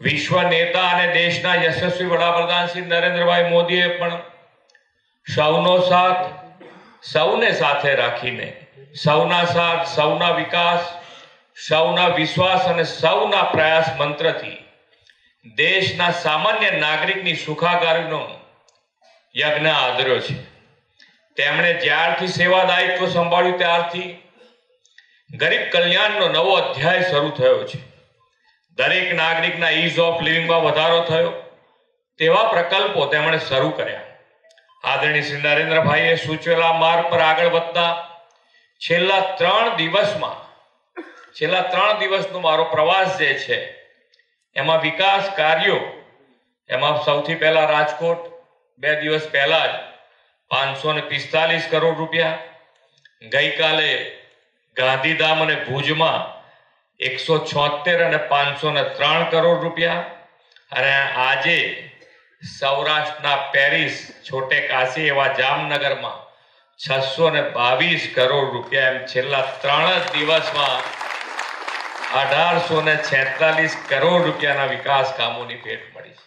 વિશ્વ નેતા અને દેશના યશસ્વી વડાપ્રધાન શ્રી નરેન્દ્રભાઈ મોદીએ પણ સૌનો સાથ સૌને સાથે રાખીને સૌના સાથ સૌના વિકાસ સૌના વિશ્વાસ અને સૌના પ્રયાસ મંત્રથી દેશના સામાન્ય નાગરિકની સુખાકારીનો યજ્ઞ આદર્યો છે। તેમણે જ્યારથી સેવા દાયિત્વ સંભાળ્યું ત્યારથી ગરીબ કલ્યાણનો નવો અધ્યાય શરૂ થયો છે। દરેક નાગરિકના ઇઝ ઓફ લિવિંગમાં વધારો થયો તેવા પ્રકલ્પો તેમણે શરૂ કર્યા। આદરણીય શ્રી નરેન્દ્રભાઈએ સૂચવેલા માર્ગ પર આગળ વધતા છેલ્લા 3 દિવસનો મારો પ્રવાસ જે છે એમાં વિકાસ કાર્યો એમાં સૌથી પહેલા રાજકોટ 2 દિવસ પહેલા જ 545 કરોડ રૂપિયા, ગઈકાલે ગાંધીધામ અને ભુજમાં 176 અને 503 કરોડ રૂપિયા અને આજે સૌરાષ્ટ્રના પેરિસ છોટે કાશી એવા જામનગરમાં 622 કરોડ રૂપિયા એમ છેલ્લા 3 જ દિવસમાં 1846 કરોડ રૂપિયાના વિકાસ કામોની ભેટ મળી છે।